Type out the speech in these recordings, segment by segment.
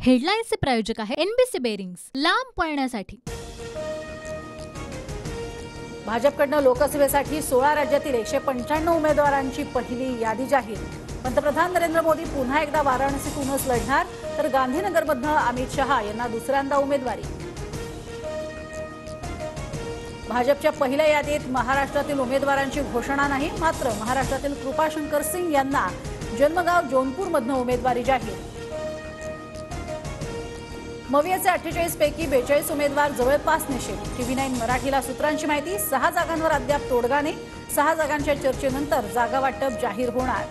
हेडलाईन्सचे प्रायोजक आहे NBC bearings, लांब पळण्यासाठी। भाजपकडनं लोकसभेसाठी 16 राज्यातील 195 उमेदवारांची पहिली यादी जाहीर। पंतप्रधान नरेंद्र मोदी पुन्हा एकदा वाराणसीतूनच लढणार, तर गांधीनगरमधनं अमित शहा यांना दुसऱ्यांदा उमेदवारी। भाजपच्या पहिल्या यादीत महाराष्ट्रातील उमेदवारांची घोषणा नाही, मात्र महाराष्ट्रातील कृपाशंकर सिंग यांना जन्मगाव जौनपूरमधनं उमेदवारी जाहीर। मवियाचे 48 पैकी 42 उमेदवार जवळपास निश्चित। TV9 मराठीला सूत्रांची माहिती, 6 जागांवर अद्याप तोडगा नाही। 6 जागांच्या चर्चेनंतर जागा वाटप जाहीर होणार।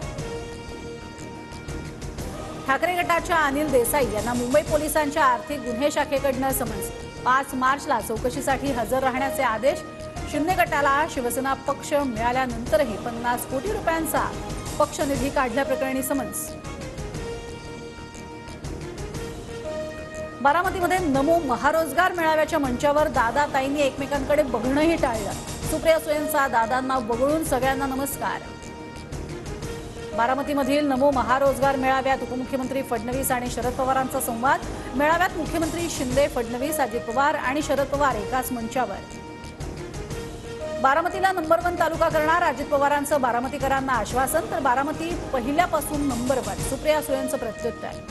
ठाकरे गटाच्या अनिल देसाई यांना मुंबई पोलिसांच्या आर्थिक गुन्हे शाखेकडनं समन्स। 5 मार्चला चौकशीसाठी हजर राहण्याचे आदेश। शिंदे गटाला शिवसेना पक्ष मिळाल्यानंतरही 50 कोटी रुपयांचा पक्ष निधी काढल्याप्रकरणी समन्स। बारामतीमध्ये नमो महारोजगार मेळाव्याच्या मंचावर दादाताईंनी एकमेकांकडे बघणंही टाळलं। सुप्रिया सुळेंचा दादांना वगळून सगळ्यांना नमस्कार। बारामतीमधील नमो महारोजगार मेळाव्यात उपमुख्यमंत्री फडणवीस आणि शरद पवारांचा संवाद। मेळाव्यात मुख्यमंत्री शिंदे, फडणवीस, अजित पवार आणि शरद पवार एकाच मंचावर। बारामतीला नंबर 1 तालुका करणार अजित पवारांचं बारामतीकरांना आश्वासन, तर बारामती पहिल्यापासून नंबर 1 सुप्रिया सुळेंचं प्रत्युत्तर।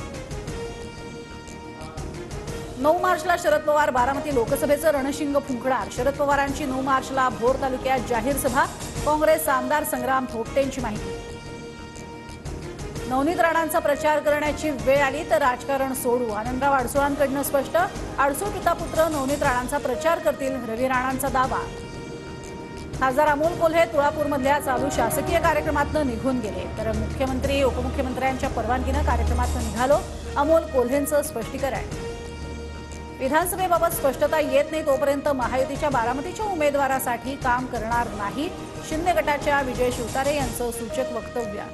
9 मार्चला शरद पवार बारामती लोकसभेचं रणशिंग फुंकणार। शरद पवारांची 9 मार्चला भोर तालुक्यात जाहीर सभा। काँग्रेस आमदार संग्राम थोपटेंची माहिती। नवनीत राणांचा प्रचार करण्याची वेळ आली तर राजकारण सोडू, आनंदराव अडसुळांकडनं स्पष्ट। अडसूळ पितापुत्र नवनीत राणांचा प्रचार करतील, रवी राणांचा दावा। खासदार अमोल कोल्हे तुळापूरमधल्या चालू शासकीय कार्यक्रमातून निघून गेले, तर मुख्यमंत्री उपमुख्यमंत्र्यांच्या परवानगीनं कार्यक्रमातून निघालो, अमोल कोल्हेंचं स्पष्टीकरण। विधानसभेबाबत स्पष्टता येत नाही तोपर्यंत महायुतीच्या बारामतीच्या उमेदवारासाठी काम करणार नाही, शिंदे गटाच्या विजय शिवतारे यांचं सूचक वक्तव्य।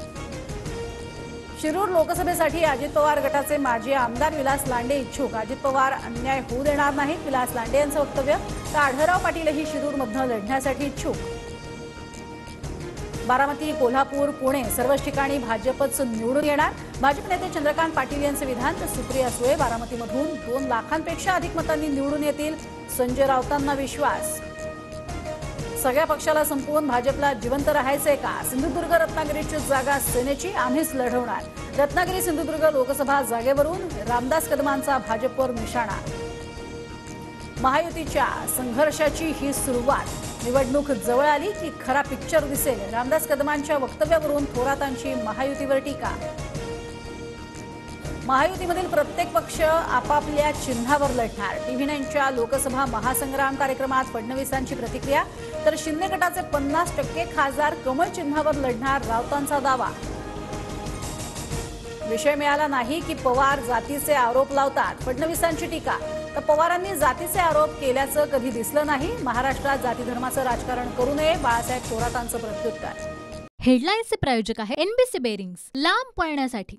शिरूर लोकसभेसाठी अजित पवार गटाचे माजी आमदार विलास लांडे इच्छुक, अजित पवार अन्याय होऊ देणार नाहीत, विलास लांडे यांचं वक्तव्य। तर आढळराव पाटीलही शिरूरमधनं लढण्यासाठी इच्छुक। बारामती, कोल्हापूर, पुणे सर्वच ठिकाणी भाजपच निवडून येणार, भाजप नेते चंद्रकांत पाटील यांचे विधान। तर सुप्रिया सुळे बारामतीमधून 2 लाखांपेक्षा अधिक मतांनी निवडून येतील, संजय राऊतांना विश्वास। सगळ्या पक्षाला संपवून भाजपला जिवंत राहायचंय का? सिंधुदुर्ग रत्नागिरीची जागा सेनेची, आम्हीच लढवणार। रत्नागिरी सिंधुदुर्ग लोकसभा जागेवरून रामदास कदमांचा भाजपवर निशाणा। महायुतीच्या संघर्षाची ही सुरुवात, निवडणूक जवळ आली की खरा पिक्चर दिसेल, रामदास कदमांच्या वक्तव्यावरून थोरातांची महायुतीवर टीका। महायुतीमधील प्रत्येक पक्ष आपापल्या चिन्हावर लढणार, TV9च्या लोकसभा महासंग्राम कार्यक्रमात फडणवीसांची प्रतिक्रिया। तर शिंदे गटाचे 50% खासदार कमळ चिन्हावर लढणार, राऊतांचा दावा। विषय मिळाला नाही की पवार जातीचे आरोप लावतात, फडणवीसांची टीका। तर पवारांनी जातीचे आरोप केल्याचं कधी दिसलं नाही, महाराष्ट्रात जाती धर्माचं राजकारण करू नये, बाळासाहेब थोरातांचं प्रत्युत्तर। हेडलाईन्सचे प्रायोजक आहे एनबीसी बेरिंग्स, लांब पळण्यासाठी।